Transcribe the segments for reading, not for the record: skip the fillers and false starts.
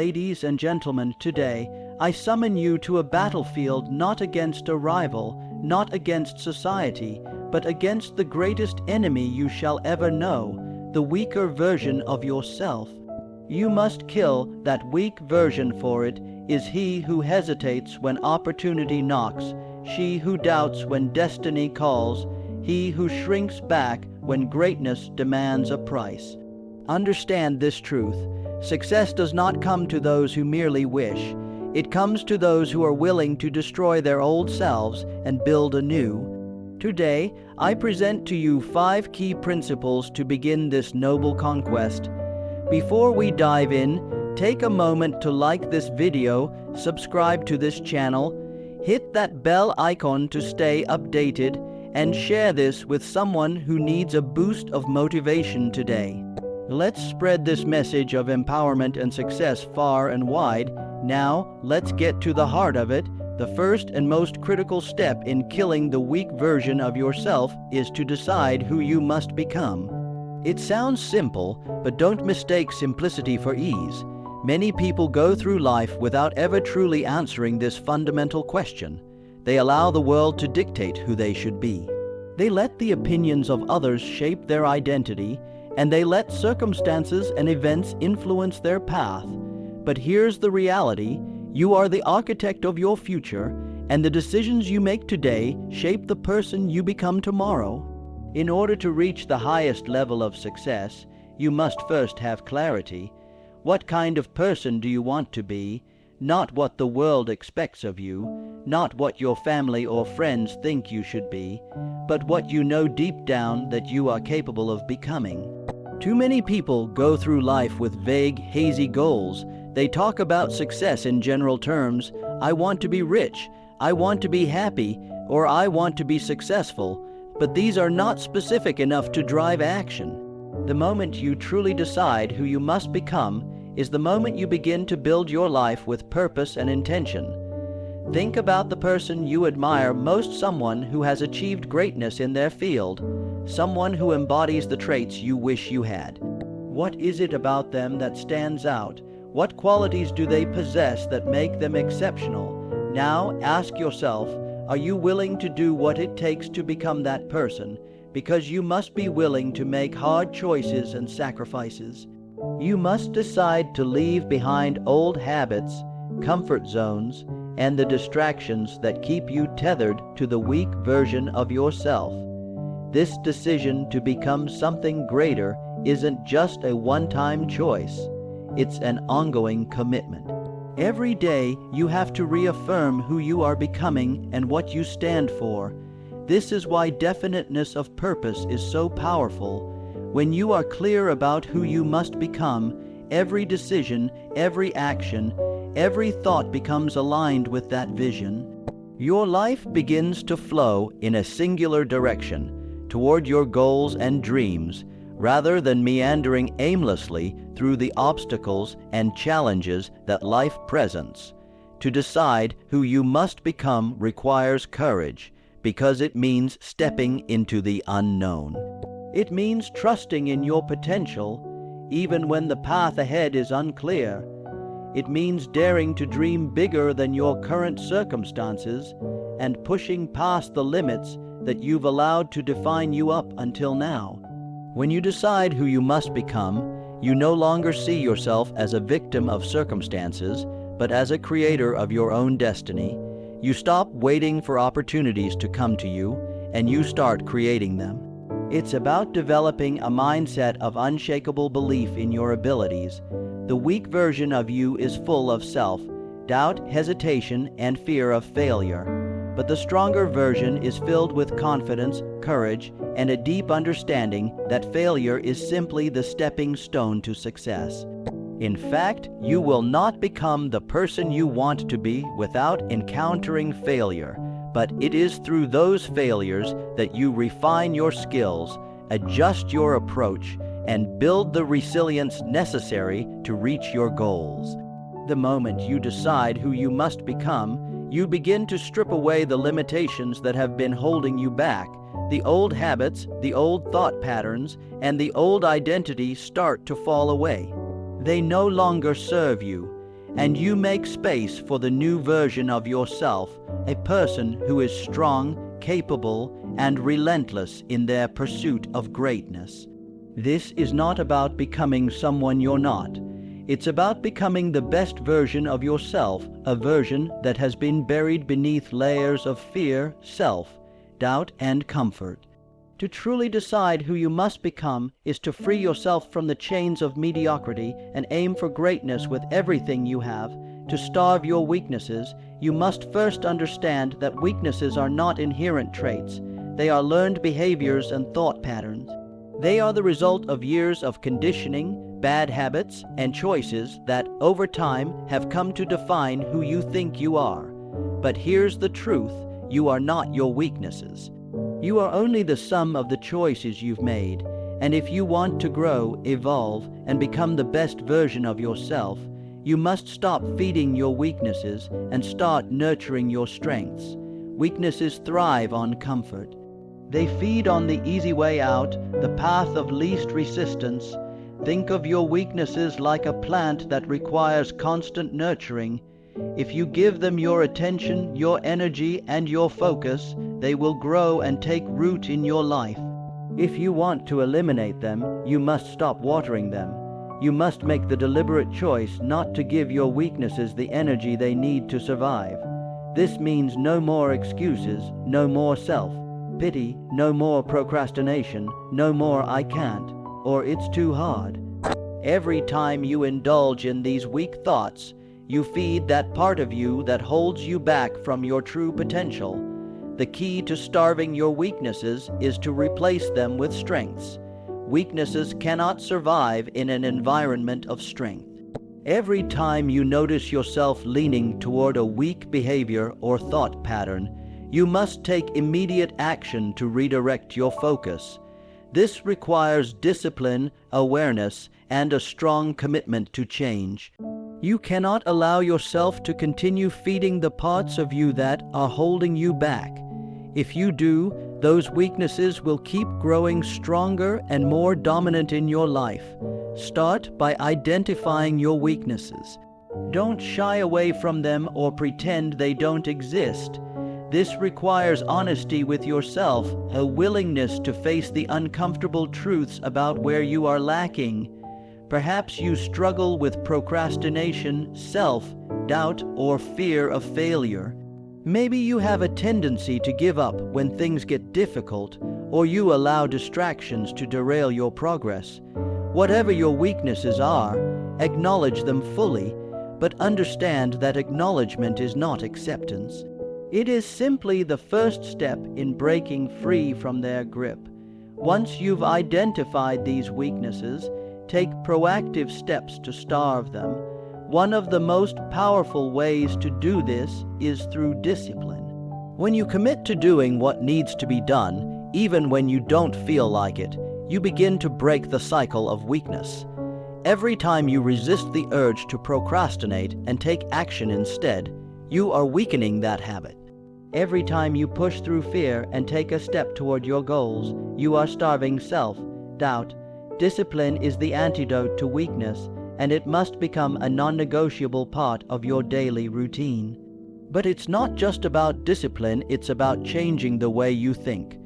Ladies and gentlemen, today I summon you to a battlefield not against a rival, not against society, but against the greatest enemy you shall ever know, the weaker version of yourself. You must kill that weak version, for it is he who hesitates when opportunity knocks, she who doubts when destiny calls, he who shrinks back when greatness demands a price. Understand this truth. Success does not come to those who merely wish. It comes to those who are willing to destroy their old selves and build anew. Today, I present to you 5 key principles to begin this noble conquest. Before we dive in, take a moment to like this video, subscribe to this channel, hit that bell icon to stay updated, and share this with someone who needs a boost of motivation today. Let's spread this message of empowerment and success far and wide. Now, let's get to the heart of it. The first and most critical step in killing the weak version of yourself is to decide who you must become. It sounds simple, but don't mistake simplicity for ease. Many people go through life without ever truly answering this fundamental question. They allow the world to dictate who they should be. They let the opinions of others shape their identity, and they let circumstances and events influence their path. But here's the reality: you are the architect of your future, and the decisions you make today shape the person you become tomorrow. In order to reach the highest level of success, you must first have clarity. What kind of person do you want to be? Not what the world expects of you, not what your family or friends think you should be, but what you know deep down that you are capable of becoming. Too many people go through life with vague, hazy goals. They talk about success in general terms. I want to be rich, I want to be happy, or I want to be successful, but these are not specific enough to drive action. The moment you truly decide who you must become is the moment you begin to build your life with purpose and intention. Think about the person you admire most, someone who has achieved greatness in their field, someone who embodies the traits you wish you had. What is it about them that stands out? What qualities do they possess that make them exceptional? Now ask yourself, are you willing to do what it takes to become that person? Because you must be willing to make hard choices and sacrifices. You must decide to leave behind old habits, comfort zones, and the distractions that keep you tethered to the weak version of yourself. This decision to become something greater isn't just a one-time choice. It's an ongoing commitment. Every day you have to reaffirm who you are becoming and what you stand for. This is why definiteness of purpose is so powerful. When you are clear about who you must become, every decision, every action, every thought becomes aligned with that vision. Your life begins to flow in a singular direction, toward your goals and dreams, rather than meandering aimlessly through the obstacles and challenges that life presents. To decide who you must become requires courage, because it means stepping into the unknown. It means trusting in your potential, even when the path ahead is unclear. It means daring to dream bigger than your current circumstances and pushing past the limits that you've allowed to define you up until now. When you decide who you must become, you no longer see yourself as a victim of circumstances, but as a creator of your own destiny. You stop waiting for opportunities to come to you, and you start creating them. It's about developing a mindset of unshakable belief in your abilities. The weak version of you is full of self-doubt, hesitation, and fear of failure. But the stronger version is filled with confidence, courage, and a deep understanding that failure is simply the stepping stone to success. In fact, you will not become the person you want to be without encountering failure. But it is through those failures that you refine your skills, adjust your approach, and build the resilience necessary to reach your goals. The moment you decide who you must become, you begin to strip away the limitations that have been holding you back. The old habits, the old thought patterns, and the old identity start to fall away. They no longer serve you. and you make space for the new version of yourself, a person who is strong, capable, and relentless in their pursuit of greatness. This is not about becoming someone you're not. It's about becoming the best version of yourself, a version that has been buried beneath layers of fear, self-doubt, and comfort. To truly decide who you must become is to free yourself from the chains of mediocrity and aim for greatness with everything you have. To starve your weaknesses, you must first understand that weaknesses are not inherent traits. They are learned behaviors and thought patterns. They are the result of years of conditioning, bad habits, and choices that, over time, have come to define who you think you are. But here's the truth: you are not your weaknesses. You are only the sum of the choices you've made, and if you want to grow, evolve, and become the best version of yourself, you must stop feeding your weaknesses and start nurturing your strengths. Weaknesses thrive on comfort. They feed on the easy way out, the path of least resistance. Think of your weaknesses like a plant that requires constant nurturing. If you give them your attention, your energy, and your focus, they will grow and take root in your life. If you want to eliminate them, you must stop watering them. You must make the deliberate choice not to give your weaknesses the energy they need to survive. This means no more excuses, no more self-pity, no more procrastination, no more "I can't" or "it's too hard." Every time you indulge in these weak thoughts, you feed that part of you that holds you back from your true potential. The key to starving your weaknesses is to replace them with strengths. Weaknesses cannot survive in an environment of strength. Every time you notice yourself leaning toward a weak behavior or thought pattern, you must take immediate action to redirect your focus. This requires discipline, awareness, and a strong commitment to change. You cannot allow yourself to continue feeding the parts of you that are holding you back. If you do, those weaknesses will keep growing stronger and more dominant in your life. Start by identifying your weaknesses. Don't shy away from them or pretend they don't exist. This requires honesty with yourself, a willingness to face the uncomfortable truths about where you are lacking. Perhaps you struggle with procrastination, self-doubt, or fear of failure. Maybe you have a tendency to give up when things get difficult, or you allow distractions to derail your progress. Whatever your weaknesses are, acknowledge them fully, but understand that acknowledgement is not acceptance. It is simply the first step in breaking free from their grip. Once you've identified these weaknesses, take proactive steps to starve them. One of the most powerful ways to do this is through discipline. When you commit to doing what needs to be done, even when you don't feel like it, you begin to break the cycle of weakness. Every time you resist the urge to procrastinate and take action instead, you are weakening that habit. Every time you push through fear and take a step toward your goals, you are starving self-doubt. Discipline is the antidote to weakness, and it must become a non-negotiable part of your daily routine. But it's not just about discipline, it's about changing the way you think.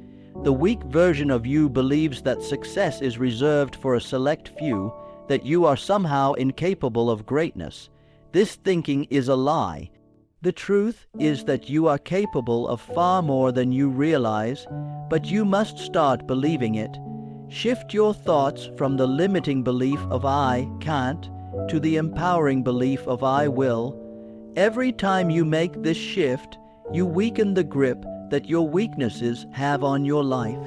The weak version of you believes that success is reserved for a select few, that you are somehow incapable of greatness. This thinking is a lie. The truth is that you are capable of far more than you realize, but you must start believing it. Shift your thoughts from the limiting belief of "I can't" to the empowering belief of "I will." Every time you make this shift, you weaken the grip that your weaknesses have on your life.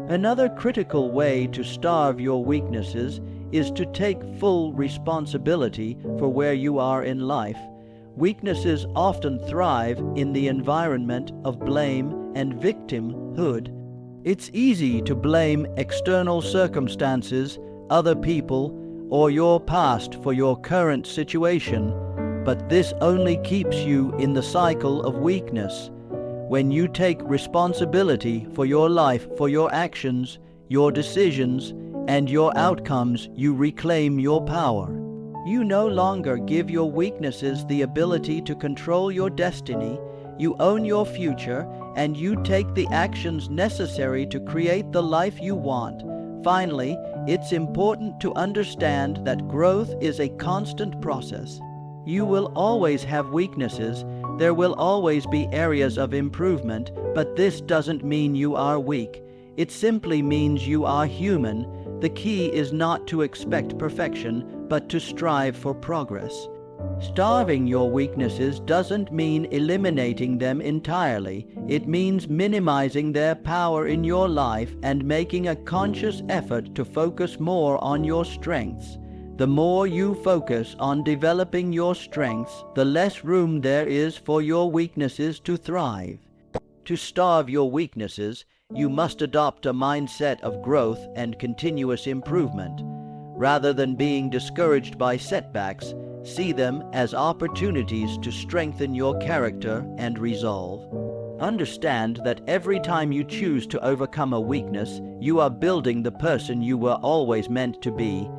Another critical way to starve your weaknesses is to take full responsibility for where you are in life. Weaknesses often thrive in the environment of blame and victimhood. It's easy to blame external circumstances, other people, or your past for your current situation, but this only keeps you in the cycle of weakness. When you take responsibility for your life, for your actions, your decisions, and your outcomes, you reclaim your power. You no longer give your weaknesses the ability to control your destiny. You own your future, and you take the actions necessary to create the life you want. Finally, it's important to understand that growth is a constant process. You will always have weaknesses. There will always be areas of improvement, but this doesn't mean you are weak. It simply means you are human. The key is not to expect perfection, but to strive for progress. Starving your weaknesses doesn't mean eliminating them entirely. It means minimizing their power in your life and making a conscious effort to focus more on your strengths. The more you focus on developing your strengths, the less room there is for your weaknesses to thrive. To starve your weaknesses, you must adopt a mindset of growth and continuous improvement. Rather than being discouraged by setbacks, see them as opportunities to strengthen your character and resolve. Understand that every time you choose to overcome a weakness, you are building the person you were always meant to be.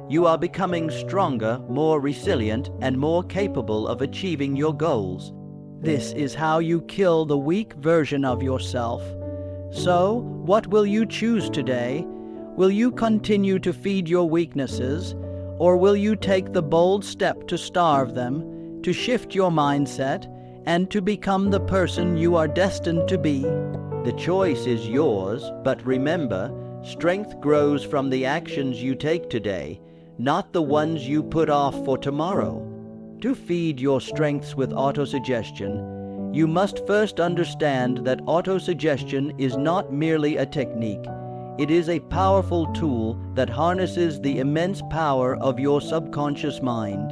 You are becoming stronger, more resilient, and more capable of achieving your goals. This is how you kill the weak version of yourself. So, what will you choose today? Will you continue to feed your weaknesses, or will you take the bold step to starve them, to shift your mindset, and to become the person you are destined to be? The choice is yours, but remember, strength grows from the actions you take today, not the ones you put off for tomorrow. To feed your strengths with autosuggestion, you must first understand that autosuggestion is not merely a technique. It is a powerful tool that harnesses the immense power of your subconscious mind.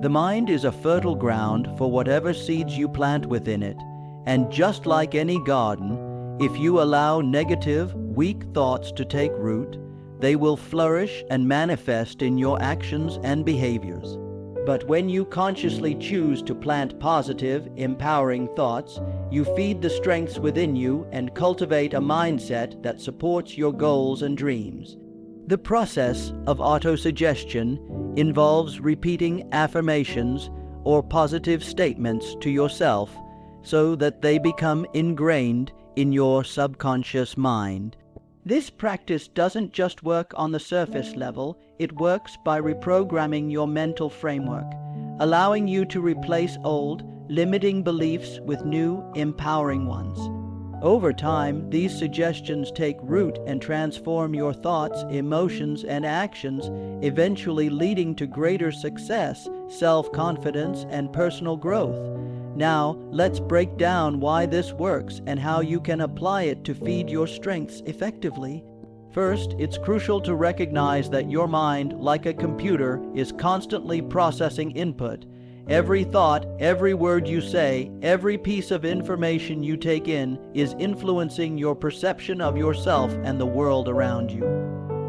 The mind is a fertile ground for whatever seeds you plant within it, and just like any garden, if you allow negative, weak thoughts to take root, they will flourish and manifest in your actions and behaviors. But when you consciously choose to plant positive, empowering thoughts, you feed the strengths within you and cultivate a mindset that supports your goals and dreams. The process of autosuggestion involves repeating affirmations or positive statements to yourself so that they become ingrained in your subconscious mind. This practice doesn't just work on the surface level, it works by reprogramming your mental framework, allowing you to replace old, limiting beliefs with new, empowering ones. Over time, these suggestions take root and transform your thoughts, emotions, and actions, eventually leading to greater success, self-confidence, and personal growth. Now, let's break down why this works and how you can apply it to feed your strengths effectively. First, it's crucial to recognize that your mind, like a computer, is constantly processing input. Every thought, every word you say, every piece of information you take in is influencing your perception of yourself and the world around you.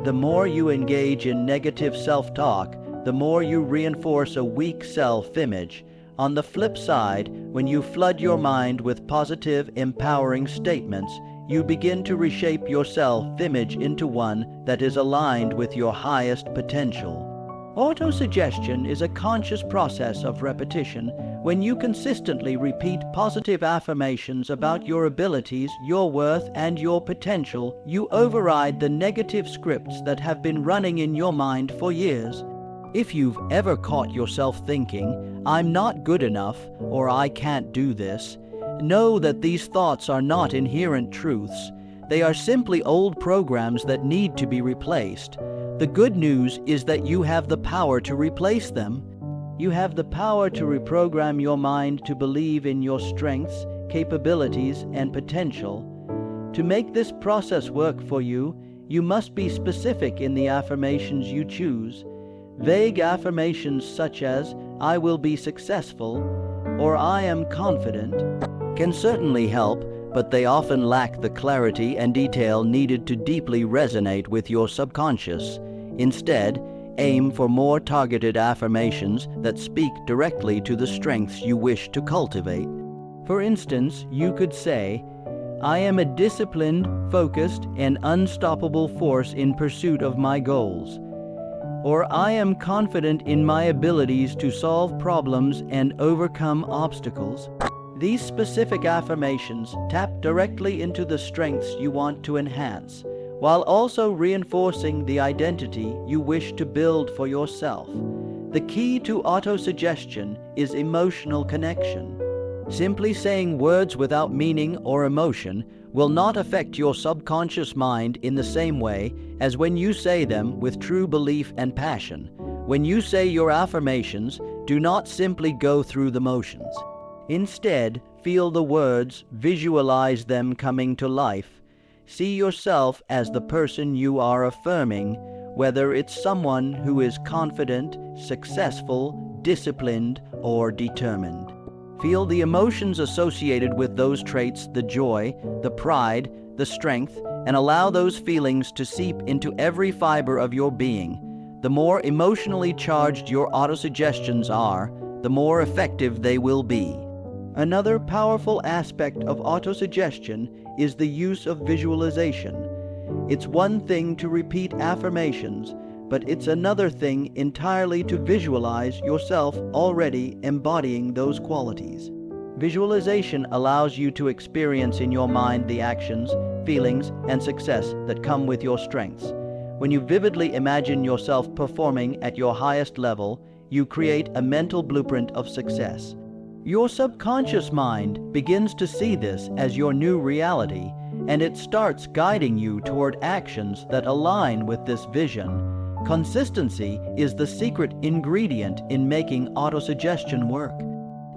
The more you engage in negative self-talk, the more you reinforce a weak self-image. On the flip side, when you flood your mind with positive, empowering statements, you begin to reshape your self-image into one that is aligned with your highest potential. Autosuggestion is a conscious process of repetition. When you consistently repeat positive affirmations about your abilities, your worth, and your potential, you override the negative scripts that have been running in your mind for years. If you've ever caught yourself thinking, "I'm not good enough," or "I can't do this," know that these thoughts are not inherent truths. They are simply old programs that need to be replaced. The good news is that you have the power to replace them. You have the power to reprogram your mind to believe in your strengths, capabilities, and potential. To make this process work for you, you must be specific in the affirmations you choose. Vague affirmations such as, "I will be successful," or "I am confident," can certainly help, but they often lack the clarity and detail needed to deeply resonate with your subconscious. Instead, aim for more targeted affirmations that speak directly to the strengths you wish to cultivate. For instance, you could say, "I am a disciplined, focused, and unstoppable force in pursuit of my goals." or I am confident in my abilities to solve problems and overcome obstacles. These specific affirmations tap directly into the strengths you want to enhance, while also reinforcing the identity you wish to build for yourself. The key to autosuggestion is emotional connection. Simply saying words without meaning or emotion will not affect your subconscious mind in the same way as when you say them with true belief and passion. When you say your affirmations, do not simply go through the motions. Instead, feel the words, visualize them coming to life. See yourself as the person you are affirming, whether it's someone who is confident, successful, disciplined, or determined. Feel the emotions associated with those traits, the joy, the pride, the strength, and allow those feelings to seep into every fiber of your being. The more emotionally charged your autosuggestions are, the more effective they will be. Another powerful aspect of autosuggestion is the use of visualization. It's one thing to repeat affirmations, but it's another thing entirely to visualize yourself already embodying those qualities. Visualization allows you to experience in your mind the actions, feelings, and success that come with your strengths. When you vividly imagine yourself performing at your highest level, you create a mental blueprint of success. Your subconscious mind begins to see this as your new reality, and it starts guiding you toward actions that align with this vision. Consistency is the secret ingredient in making autosuggestion work.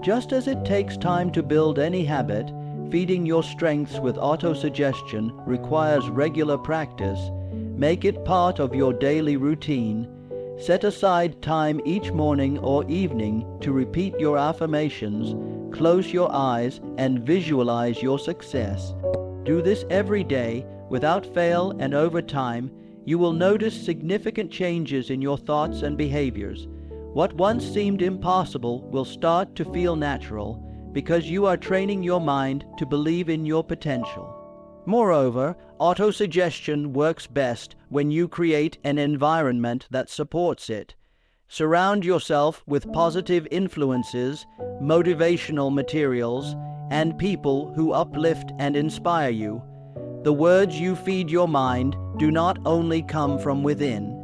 Just as it takes time to build any habit, feeding your strengths with autosuggestion requires regular practice. Make it part of your daily routine. Set aside time each morning or evening to repeat your affirmations. Close your eyes and visualize your success. Do this every day without fail, and over time, you will notice significant changes in your thoughts and behaviors. What once seemed impossible will start to feel natural because you are training your mind to believe in your potential. Moreover, autosuggestion works best when you create an environment that supports it. Surround yourself with positive influences, motivational materials, and people who uplift and inspire you. The words you feed your mind do not only come from within.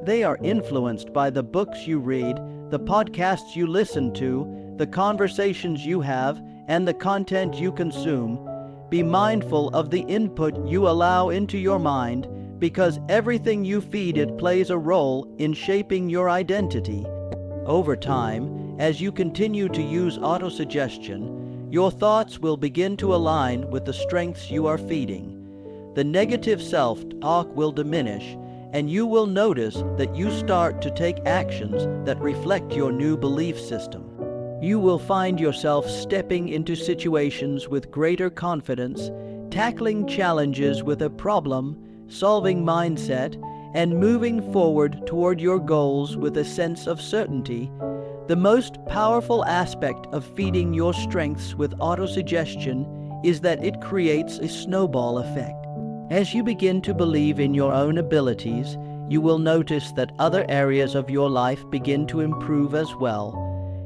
They are influenced by the books you read, the podcasts you listen to, the conversations you have, and the content you consume. Be mindful of the input you allow into your mind, because everything you feed it plays a role in shaping your identity. Over time, as you continue to use autosuggestion, your thoughts will begin to align with the strengths you are feeding. The negative self-talk will diminish, and you will notice that you start to take actions that reflect your new belief system. You will find yourself stepping into situations with greater confidence, tackling challenges with a problem-solving mindset, and moving forward toward your goals with a sense of certainty. The most powerful aspect of feeding your strengths with autosuggestion is that it creates a snowball effect. As you begin to believe in your own abilities, you will notice that other areas of your life begin to improve as well.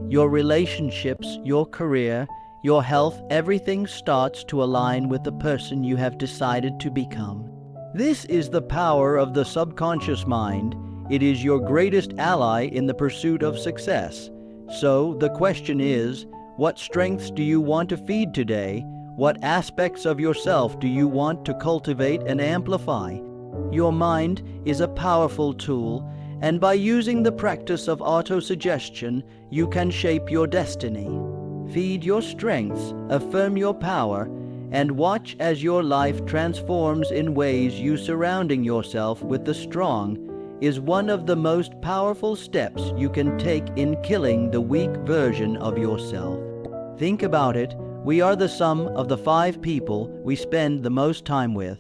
Your relationships, your career, your health, everything starts to align with the person you have decided to become. This is the power of the subconscious mind. It is your greatest ally in the pursuit of success. So the question is, what strengths do you want to feed today? What aspects of yourself do you want to cultivate and amplify? Your mind is a powerful tool, and by using the practice of autosuggestion, you can shape your destiny. Feed your strengths, affirm your power, and watch as your life transforms in ways you surrounding yourself with the strong is one of the most powerful steps you can take in killing the weak version of yourself. Think about it. We are the sum of the 5 people we spend the most time with.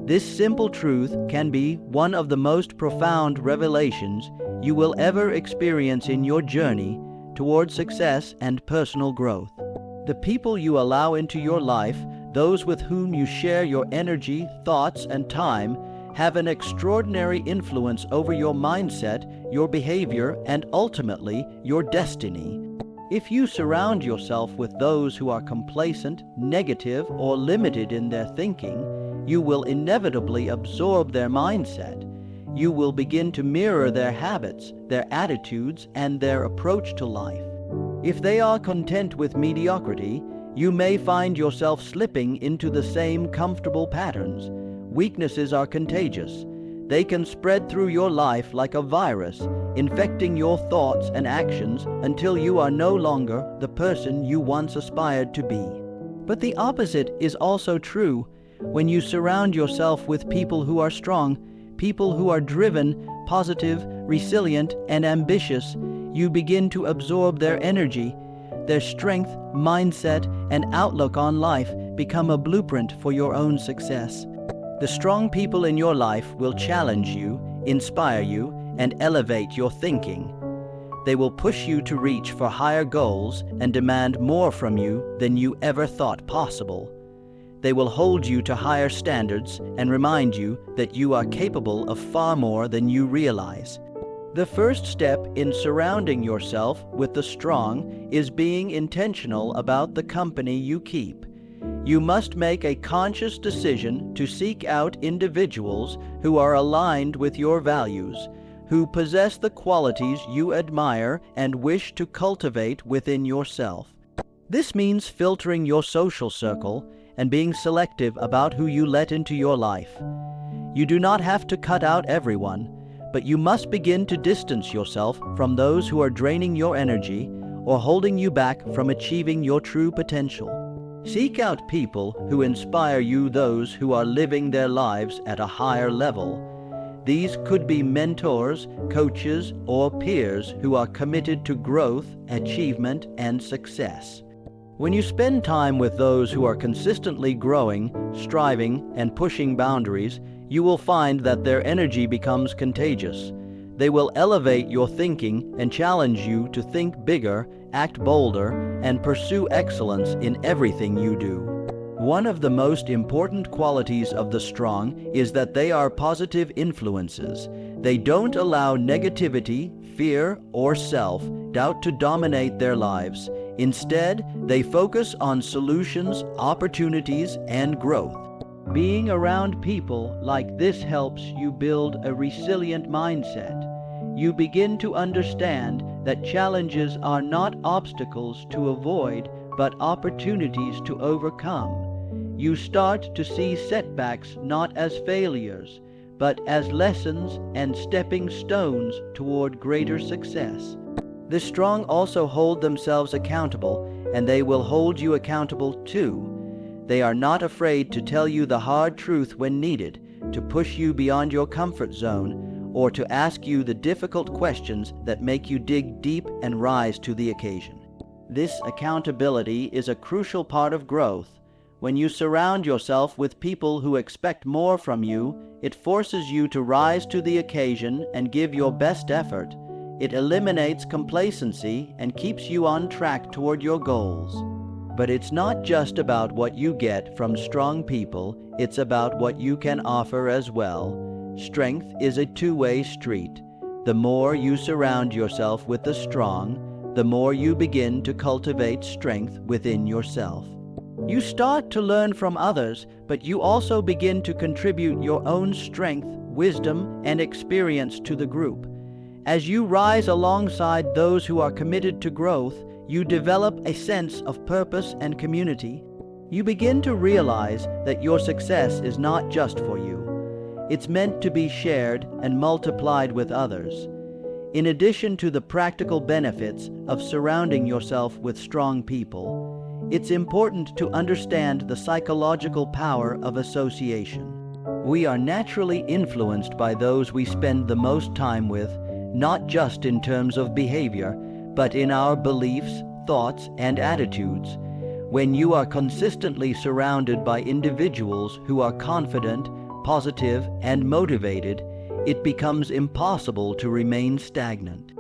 This simple truth can be one of the most profound revelations you will ever experience in your journey toward success and personal growth. The people you allow into your life, those with whom you share your energy, thoughts, and time, have an extraordinary influence over your mindset, your behavior, and ultimately your destiny. If you surround yourself with those who are complacent, negative, or limited in their thinking, you will inevitably absorb their mindset. You will begin to mirror their habits, their attitudes, and their approach to life. If they are content with mediocrity, you may find yourself slipping into the same comfortable patterns. Weaknesses are contagious. They can spread through your life like a virus, infecting your thoughts and actions until you are no longer the person you once aspired to be. But the opposite is also true. When you surround yourself with people who are strong, people who are driven, positive, resilient, and ambitious, you begin to absorb their energy. Their strength, mindset, and outlook on life become a blueprint for your own success. The strong people in your life will challenge you, inspire you, and elevate your thinking. They will push you to reach for higher goals and demand more from you than you ever thought possible. They will hold you to higher standards and remind you that you are capable of far more than you realize. The first step in surrounding yourself with the strong is being intentional about the company you keep. You must make a conscious decision to seek out individuals who are aligned with your values, who possess the qualities you admire and wish to cultivate within yourself. This means filtering your social circle and being selective about who you let into your life. You do not have to cut out everyone, but you must begin to distance yourself from those who are draining your energy or holding you back from achieving your true potential. Seek out people who inspire you, those who are living their lives at a higher level. These could be mentors, coaches, or peers who are committed to growth, achievement, and success. When you spend time with those who are consistently growing, striving, and pushing boundaries, you will find that their energy becomes contagious. They will elevate your thinking and challenge you to think bigger, act bolder, and pursue excellence in everything you do. One of the most important qualities of the strong is that they are positive influences. They don't allow negativity, fear, or self-doubt to dominate their lives. Instead, they focus on solutions, opportunities, and growth. Being around people like this helps you build a resilient mindset. You begin to understand that challenges are not obstacles to avoid, but opportunities to overcome. You start to see setbacks not as failures, but as lessons and stepping stones toward greater success. The strong also hold themselves accountable, and they will hold you accountable too. They are not afraid to tell you the hard truth when needed, to push you beyond your comfort zone, or to ask you the difficult questions that make you dig deep and rise to the occasion. This accountability is a crucial part of growth. When you surround yourself with people who expect more from you, it forces you to rise to the occasion and give your best effort. It eliminates complacency and keeps you on track toward your goals. But it's not just about what you get from strong people, it's about what you can offer as well. Strength is a two-way street. The more you surround yourself with the strong, the more you begin to cultivate strength within yourself. You start to learn from others, but you also begin to contribute your own strength, wisdom, and experience to the group. As you rise alongside those who are committed to growth, you develop a sense of purpose and community. You begin to realize that your success is not just for you. It's meant to be shared and multiplied with others. In addition to the practical benefits of surrounding yourself with strong people, it's important to understand the psychological power of association. We are naturally influenced by those we spend the most time with, not just in terms of behavior, but in our beliefs, thoughts, and attitudes. When you are consistently surrounded by individuals who are confident, positive, and motivated, it becomes impossible to remain stagnant.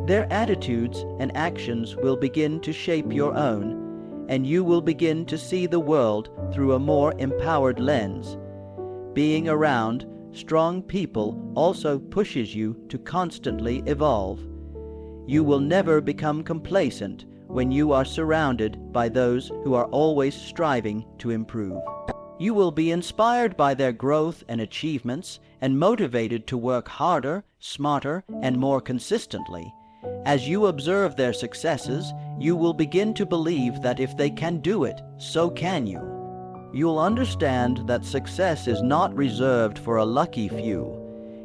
Their attitudes and actions will begin to shape your own, and you will begin to see the world through a more empowered lens. Being around strong people also pushes you to constantly evolve. You will never become complacent when you are surrounded by those who are always striving to improve. You will be inspired by their growth and achievements and motivated to work harder, smarter, and more consistently. As you observe their successes, you will begin to believe that if they can do it, so can you. You'll understand that success is not reserved for a lucky few.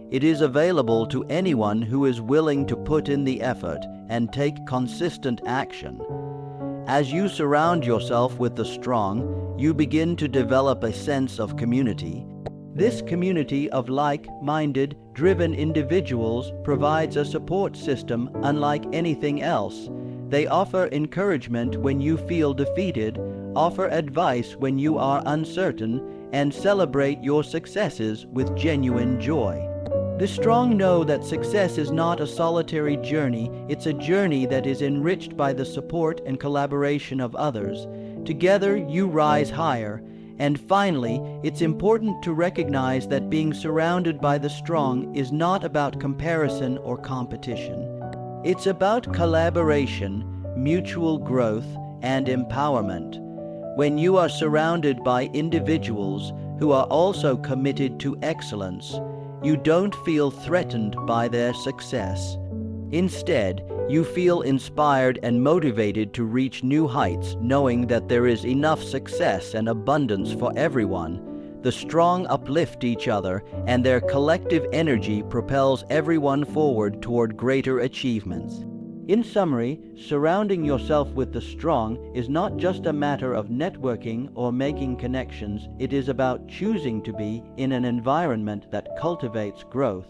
It is available to anyone who is willing to put in the effort and take consistent action. As you surround yourself with the strong, you begin to develop a sense of community. This community of like-minded, driven individuals provides a support system unlike anything else. They offer encouragement when you feel defeated, offer advice when you are uncertain, and celebrate your successes with genuine joy. The strong know that success is not a solitary journey, it's a journey that is enriched by the support and collaboration of others. Together you rise higher. And finally, it's important to recognize that being surrounded by the strong is not about comparison or competition. It's about collaboration, mutual growth, and empowerment. When you are surrounded by individuals who are also committed to excellence, you don't feel threatened by their success. Instead, you feel inspired and motivated to reach new heights, knowing that there is enough success and abundance for everyone. The strong uplift each other, and their collective energy propels everyone forward toward greater achievements. In summary, surrounding yourself with the strong is not just a matter of networking or making connections. It is about choosing to be in an environment that cultivates growth,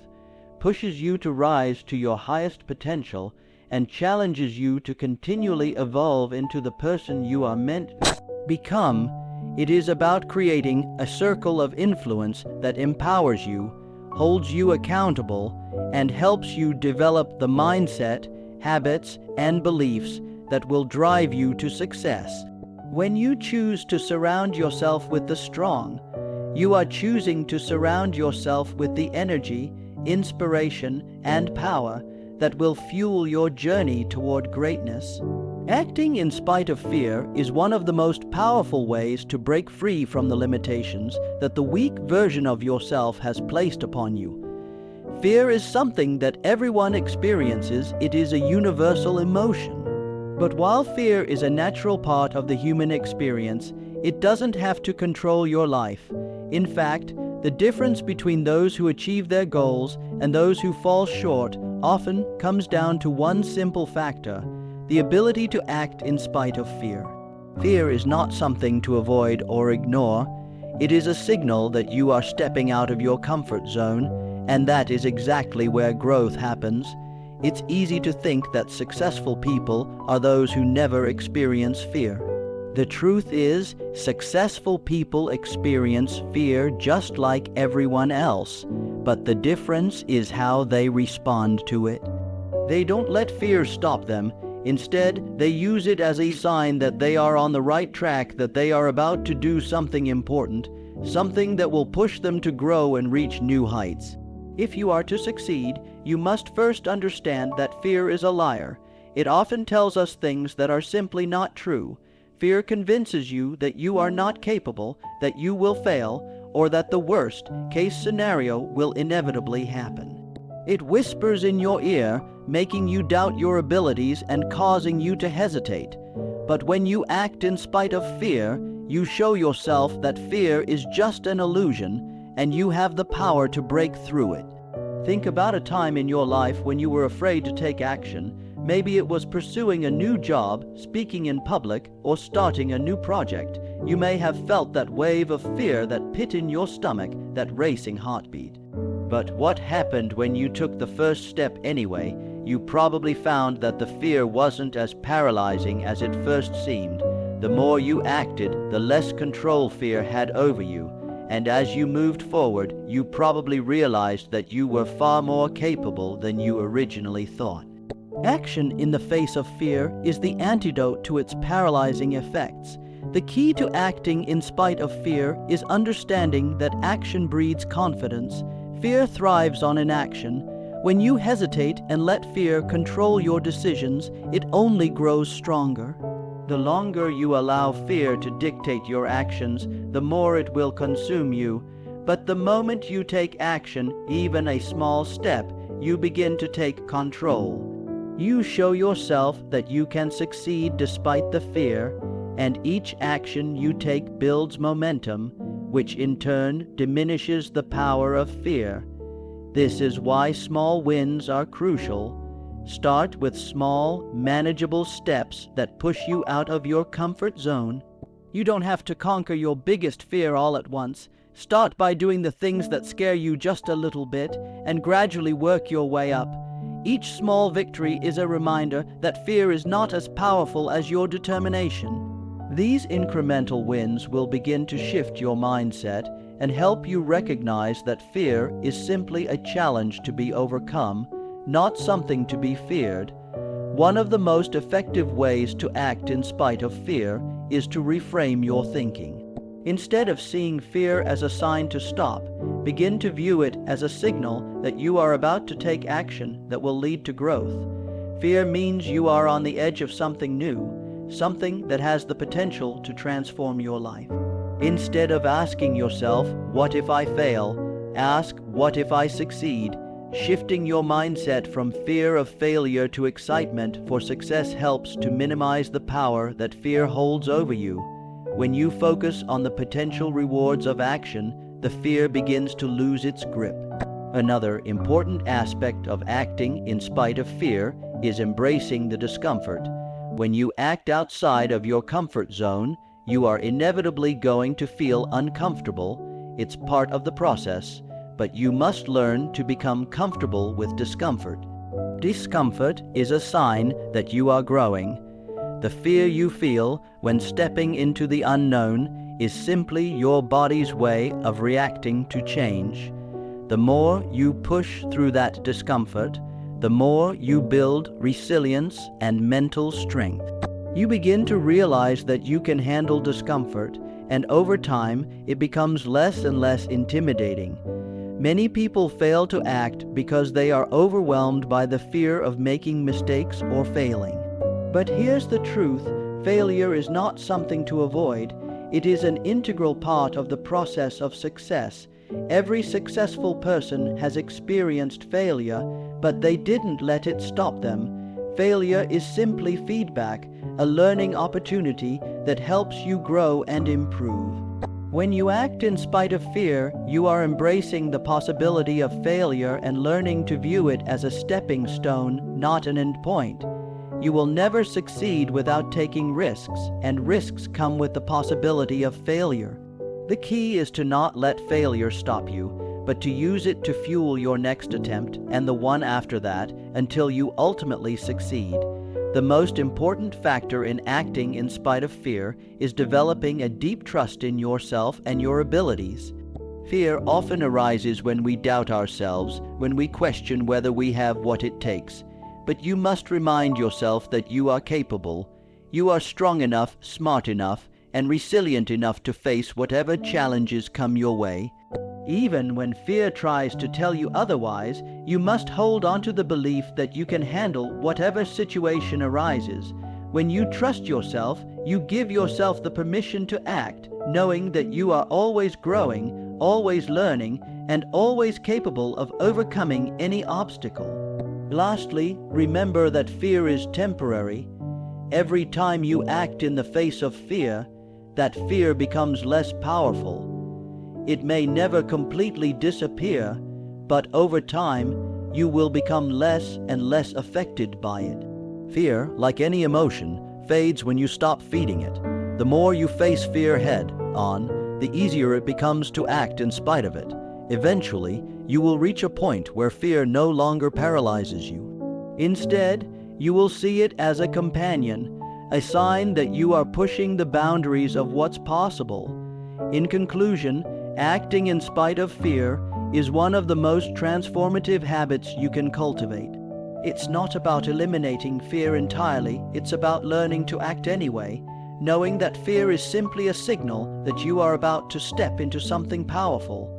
pushes you to rise to your highest potential, and challenges you to continually evolve into the person you are meant to become. It is about creating a circle of influence that empowers you, holds you accountable, and helps you develop the mindset, habits, and beliefs that will drive you to success. When you choose to surround yourself with the strong, you are choosing to surround yourself with the energy, inspiration, and power that will fuel your journey toward greatness. Acting in spite of fear is one of the most powerful ways to break free from the limitations that the weak version of yourself has placed upon you. Fear is something that everyone experiences. It is a universal emotion. But while fear is a natural part of the human experience, it doesn't have to control your life. In fact, the difference between those who achieve their goals and those who fall short often comes down to one simple factor: the ability to act in spite of fear. Fear is not something to avoid or ignore. It is a signal that you are stepping out of your comfort zone, and that is exactly where growth happens. It's easy to think that successful people are those who never experience fear. The truth is, successful people experience fear just like everyone else, but the difference is how they respond to it. They don't let fear stop them. Instead, they use it as a sign that they are on the right track, that they are about to do something important, something that will push them to grow and reach new heights. If you are to succeed, you must first understand that fear is a liar. It often tells us things that are simply not true. Fear convinces you that you are not capable, that you will fail, or that the worst-case scenario will inevitably happen. It whispers in your ear, making you doubt your abilities and causing you to hesitate. But when you act in spite of fear, you show yourself that fear is just an illusion, and you have the power to break through it. Think about a time in your life when you were afraid to take action. Maybe it was pursuing a new job, speaking in public, or starting a new project. You may have felt that wave of fear, that pit in your stomach, that racing heartbeat. But what happened when you took the first step anyway? You probably found that the fear wasn't as paralyzing as it first seemed. The more you acted, the less control fear had over you. And as you moved forward, you probably realized that you were far more capable than you originally thought. Action in the face of fear is the antidote to its paralyzing effects. The key to acting in spite of fear is understanding that action breeds confidence, Fear thrives on inaction. When you hesitate and let fear control your decisions, it only grows stronger. The longer you allow fear to dictate your actions, the more it will consume you. But the moment you take action, even a small step, you begin to take control. You show yourself that you can succeed despite the fear, and each action you take builds momentum, which in turn diminishes the power of fear. This is why small wins are crucial. Start with small, manageable steps that push you out of your comfort zone. You don't have to conquer your biggest fear all at once. Start by doing the things that scare you just a little bit, and gradually work your way up. Each small victory is a reminder that fear is not as powerful as your determination. These incremental wins will begin to shift your mindset and help you recognize that fear is simply a challenge to be overcome, not something to be feared. One of the most effective ways to act in spite of fear is to reframe your thinking. Instead of seeing fear as a sign to stop, begin to view it as a signal that you are about to take action that will lead to growth. Fear means you are on the edge of something new, something that has the potential to transform your life. Instead of asking yourself, "What if I fail?" ask, "What if I succeed?" Shifting your mindset from fear of failure to excitement for success helps to minimize the power that fear holds over you. When you focus on the potential rewards of action, the fear begins to lose its grip. Another important aspect of acting in spite of fear is embracing the discomfort. When you act outside of your comfort zone, you are inevitably going to feel uncomfortable. It's part of the process, but you must learn to become comfortable with discomfort. Discomfort is a sign that you are growing. The fear you feel when stepping into the unknown is simply your body's way of reacting to change. The more you push through that discomfort, the more you build resilience and mental strength. You begin to realize that you can handle discomfort, and over time, it becomes less and less intimidating. Many people fail to act because they are overwhelmed by the fear of making mistakes or failing. But here's the truth: failure is not something to avoid. It is an integral part of the process of success. Every successful person has experienced failure, but they didn't let it stop them. Failure is simply feedback, a learning opportunity that helps you grow and improve. When you act in spite of fear, you are embracing the possibility of failure and learning to view it as a stepping stone, not an end point. You will never succeed without taking risks, and risks come with the possibility of failure. The key is to not let failure stop you, but to use it to fuel your next attempt and the one after that until you ultimately succeed. The most important factor in acting in spite of fear is developing a deep trust in yourself and your abilities. Fear often arises when we doubt ourselves, when we question whether we have what it takes. But you must remind yourself that you are capable. You are strong enough, smart enough, and resilient enough to face whatever challenges come your way. Even when fear tries to tell you otherwise, you must hold on to the belief that you can handle whatever situation arises. When you trust yourself, you give yourself the permission to act, knowing that you are always growing, always learning, and always capable of overcoming any obstacle. Lastly, remember that fear is temporary. Every time you act in the face of fear, that fear becomes less powerful. It may never completely disappear, but over time, you will become less and less affected by it. Fear, like any emotion, fades when you stop feeding it. The more you face fear head on, the easier it becomes to act in spite of it. Eventually, you will reach a point where fear no longer paralyzes you. Instead, you will see it as a companion, a sign that you are pushing the boundaries of what's possible. In conclusion, acting in spite of fear is one of the most transformative habits you can cultivate. It's not about eliminating fear entirely, it's about learning to act anyway, knowing that fear is simply a signal that you are about to step into something powerful.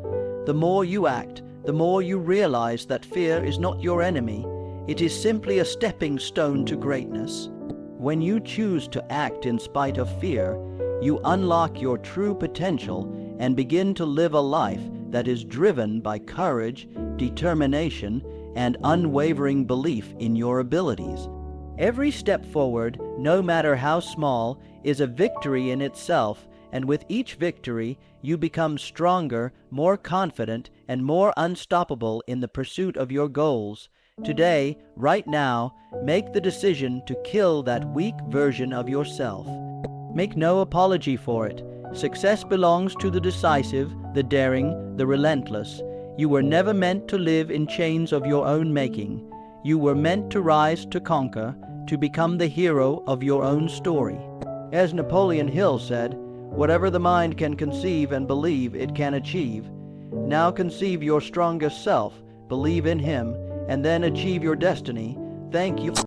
The more you act, the more you realize that fear is not your enemy. It is simply a stepping stone to greatness. When you choose to act in spite of fear, you unlock your true potential and begin to live a life that is driven by courage, determination, and unwavering belief in your abilities. Every step forward, no matter how small, is a victory in itself, and with each victory, you become stronger, more confident, and more unstoppable in the pursuit of your goals. Today, right now, make the decision to kill that weak version of yourself. Make no apology for it. Success belongs to the decisive, the daring, the relentless. You were never meant to live in chains of your own making. You were meant to rise to conquer, to become the hero of your own story. As Napoleon Hill said, "Whatever the mind can conceive and believe it can achieve. Now conceive your strongest self, believe in him, and then achieve your destiny." Thank you.